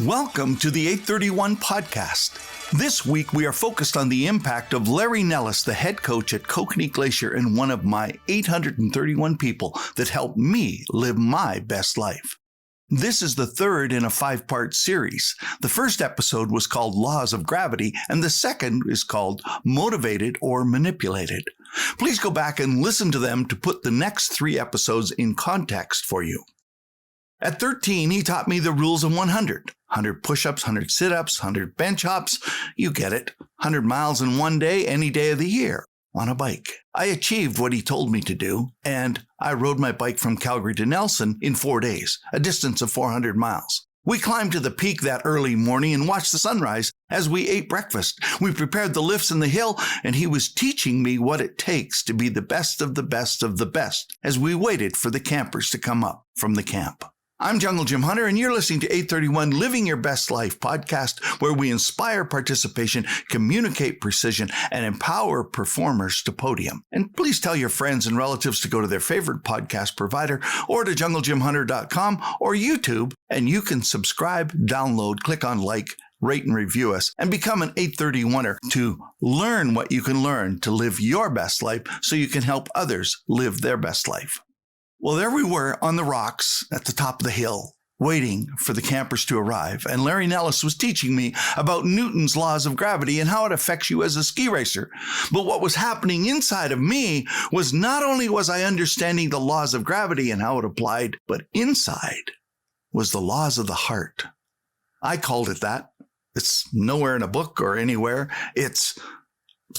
Welcome to the 831 podcast. This week we are focused on the impact of Larry Nellis, the head coach at Kokanee Glacier and one of my 831 people that helped me live my best life. This is the third in a 5-part series. The first episode was called Laws of Gravity, and the second is called Motivated or Manipulated. Please go back and listen to them to put the next 3 episodes in context for you. At 13, he taught me the rules of 100. 100 push-ups, 100 sit-ups, 100 bench hops. You get it. 100 miles in one day, any day of the year, on a bike. I achieved what he told me to do, and I rode my bike from Calgary to Nelson in 4 days, a distance of 400 miles. We climbed to the peak that early morning and watched the sunrise as we ate breakfast. We prepared the lifts in the hill, and he was teaching me what it takes to be the best of the best of the best as we waited for the campers to come up from the camp. I'm Jungle Jim Hunter, and you're listening to 831 Living Your Best Life podcast, where we inspire participation, communicate precision, and empower performers to podium. And please tell your friends and relatives to go to their favorite podcast provider or to junglejimhunter.com or YouTube, and you can subscribe, download, click on like, rate and review us, and become an 831er to learn what you can learn to live your best life so you can help others live their best life. Well, there we were on the rocks at the top of the hill, waiting for the campers to arrive, and Larry Nellis was teaching me about Newton's laws of gravity and how it affects you as a ski racer. But what was happening inside of me was not only was I understanding the laws of gravity and how it applied, but inside was the laws of the heart. I called it that. It's nowhere in a book or anywhere. It's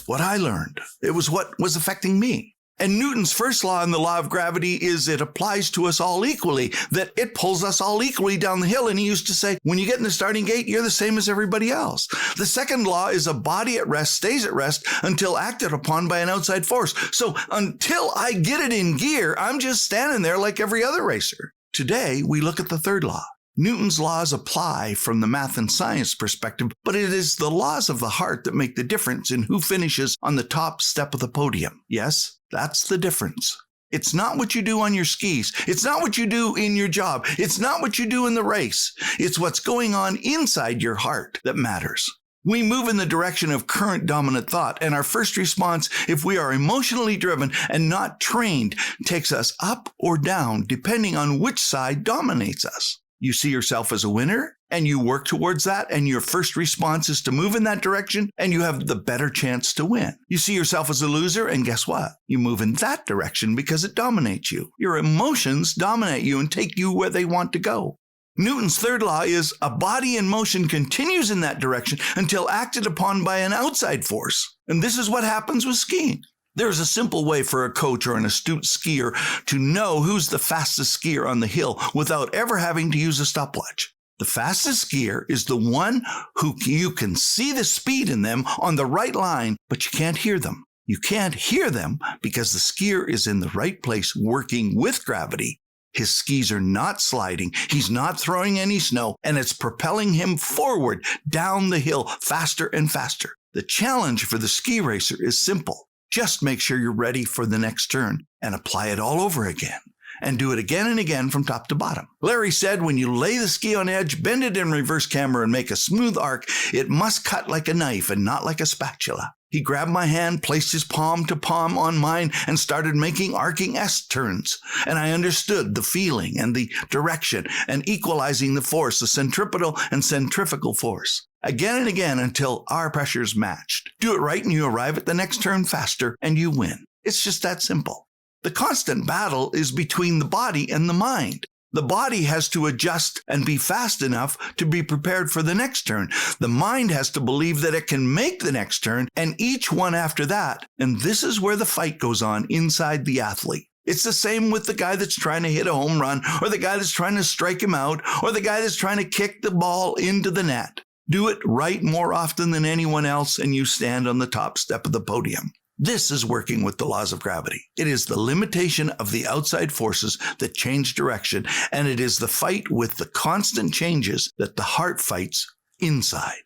what I learned. It was what was affecting me. And Newton's first law in the law of gravity is it applies to us all equally, that it pulls us all equally down the hill. And he used to say, when you get in the starting gate, you're the same as everybody else. The second law is a body at rest stays at rest until acted upon by an outside force. So until I get it in gear, I'm just standing there like every other racer. Today, we look at the third law. Newton's laws apply from the math and science perspective, but it is the laws of the heart that make the difference in who finishes on the top step of the podium. Yes, that's the difference. It's not what you do on your skis. It's not what you do in your job. It's not what you do in the race. It's what's going on inside your heart that matters. We move in the direction of current dominant thought, and our first response, if we are emotionally driven and not trained, takes us up or down depending on which side dominates us. You see yourself as a winner, and you work towards that, and your first response is to move in that direction, and you have the better chance to win. You see yourself as a loser, and guess what? You move in that direction because it dominates you. Your emotions dominate you and take you where they want to go. Newton's third law is a body in motion continues in that direction until acted upon by an outside force. And this is what happens with skiing. There's a simple way for a coach or an astute skier to know who's the fastest skier on the hill without ever having to use a stopwatch. The fastest skier is the one who you can see the speed in them on the right line, but you can't hear them. You can't hear them because the skier is in the right place working with gravity. His skis are not sliding, he's not throwing any snow, and it's propelling him forward down the hill faster and faster. The challenge for the ski racer is simple. Just make sure you're ready for the next turn and apply it all over again. And do it again and again from top to bottom. Larry said when you lay the ski on edge, bend it in reverse camber and make a smooth arc, it must cut like a knife and not like a spatula. He grabbed my hand, placed his palm to palm on mine, and started making arcing S-turns. And I understood the feeling and the direction and equalizing the force, the centripetal and centrifugal force. Again and again until our pressures matched. Do it right and you arrive at the next turn faster and you win. It's just that simple. The constant battle is between the body and the mind. The body has to adjust and be fast enough to be prepared for the next turn. The mind has to believe that it can make the next turn and each one after that. And this is where the fight goes on inside the athlete. It's the same with the guy that's trying to hit a home run or the guy that's trying to strike him out or the guy that's trying to kick the ball into the net. Do it right more often than anyone else and you stand on the top step of the podium. This is working with the laws of gravity. It is the limitation of the outside forces that change direction, and it is the fight with the constant changes that the heart fights inside.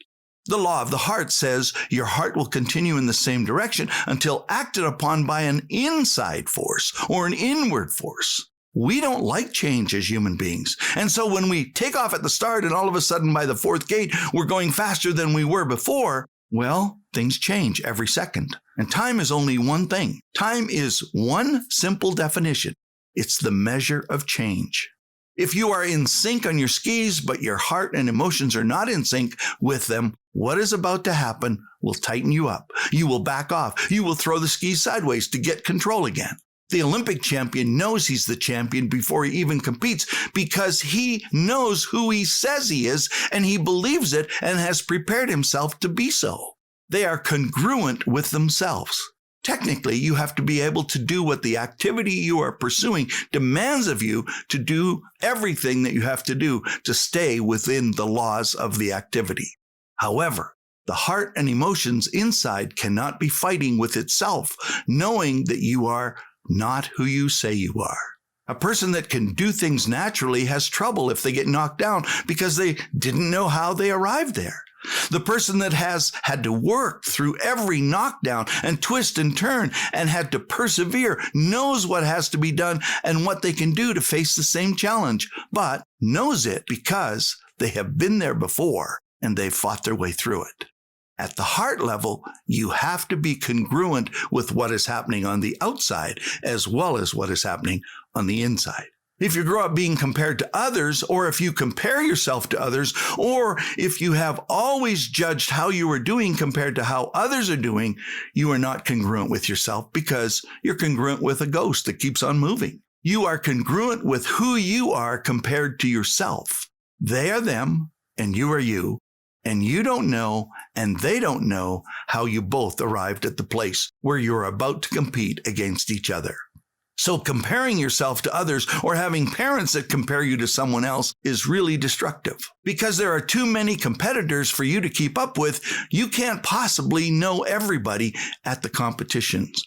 The law of the heart says your heart will continue in the same direction until acted upon by an inside force or an inward force. we don't like change as human beings. And so when we take off at the start and all of a sudden by the fourth gate, we're going faster than we were before, well, things change every second. And time is only one thing. Time is one simple definition. It's the measure of change. If you are in sync on your skis, but your heart and emotions are not in sync with them, what is about to happen will tighten you up. You will back off. You will throw the skis sideways to get control again. The Olympic champion knows he's the champion before he even competes because he knows who he says he is, and he believes it and has prepared himself to be so. They are congruent with themselves. Technically, you have to be able to do what the activity you are pursuing demands of you, to do everything that you have to do to stay within the laws of the activity. However, the heart and emotions inside cannot be fighting with itself, knowing that you are not who you say you are. A person that can do things naturally has trouble if they get knocked down because they didn't know how they arrived there. The person that has had to work through every knockdown and twist and turn and had to persevere knows what has to be done and what they can do to face the same challenge, but knows it because they have been there before and they've fought their way through it. At the heart level, you have to be congruent with what is happening on the outside as well as what is happening on the inside. If you grow up being compared to others, or if you compare yourself to others, or if you have always judged how you are doing compared to how others are doing, you are not congruent with yourself because you're congruent with a ghost that keeps on moving. You are congruent with who you are compared to yourself. They are them, and you are you, and you don't know, and they don't know how you both arrived at the place where you're about to compete against each other. So comparing yourself to others or having parents that compare you to someone else is really destructive. Because there are too many competitors for you to keep up with, you can't possibly know everybody at the competitions.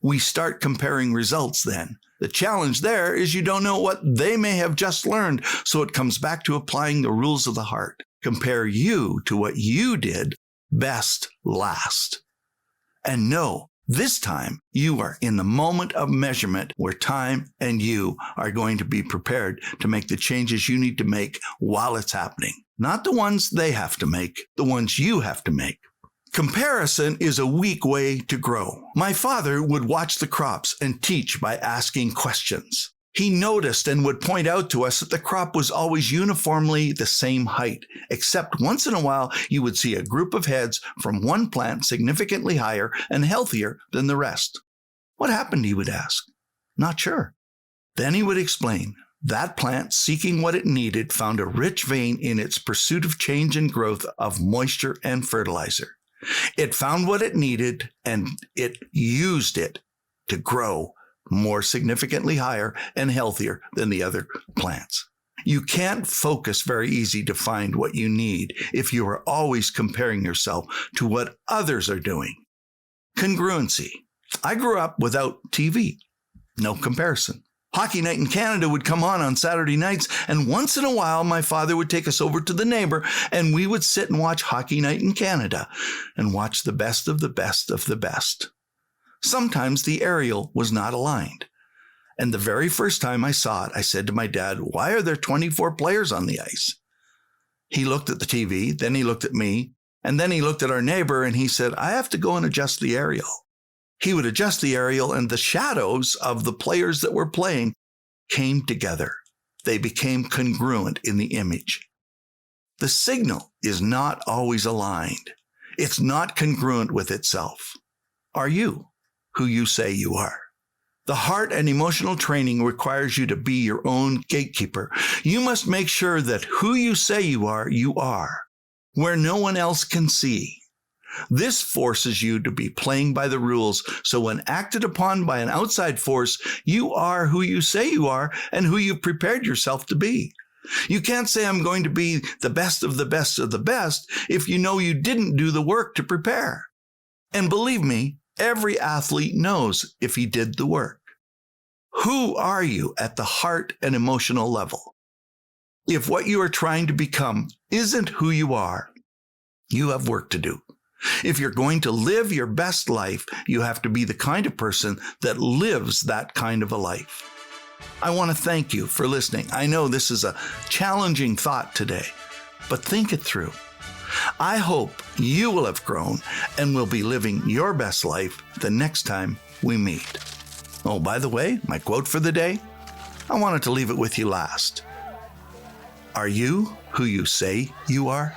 We start comparing results then. The challenge there is you don't know what they may have just learned, so it comes back to applying the rules of the heart. Compare you to what you did best last. And know, this time, you are in the moment of measurement where time and you are going to be prepared to make the changes you need to make while it's happening. Not the ones they have to make, the ones you have to make. Comparison is a weak way to grow. My father would watch the crops and teach by asking questions. He noticed and would point out to us that the crop was always uniformly the same height, except once in a while you would see a group of heads from one plant significantly higher and healthier than the rest. What happened, he would ask. Not sure. Then he would explain. That plant, seeking what it needed, found a rich vein in its pursuit of change and growth of moisture and fertilizer. It found what it needed and it used it to grow more significantly higher and healthier than the other plants. You can't focus very easy to find what you need if you are always comparing yourself to what others are doing. Congruency. I grew up without TV. No comparison. Hockey Night in Canada would come on Saturday nights, and once in a while my father would take us over to the neighbor and we would sit and watch Hockey Night in Canada and watch the best of the best of the best. Sometimes the aerial was not aligned. And the very first time I saw it, I said to my dad, "Why are there 24 players on the ice?" He looked at the TV, then he looked at me, and then he looked at our neighbor and he said, "I have to go and adjust the aerial." He would adjust the aerial and the shadows of the players that were playing came together. They became congruent in the image. The signal is not always aligned. It's not congruent with itself. Are you who you say you are? The heart and emotional training requires you to be your own gatekeeper. You must make sure that who you say you are, where no one else can see. This forces you to be playing by the rules, so when acted upon by an outside force, you are who you say you are and who you've prepared yourself to be. You can't say, "I'm going to be the best of the best of the best," if you know you didn't do the work to prepare. And believe me, every athlete knows if he did the work. Who are you at the heart and emotional level? If what you are trying to become isn't who you are, you have work to do. If you're going to live your best life, you have to be the kind of person that lives that kind of a life. I want to thank you for listening. I know this is a challenging thought today, but think it through. I hope you will have grown and will be living your best life the next time we meet. Oh, by the way, my quote for the day, I wanted to leave it with you last. Are you who you say you are?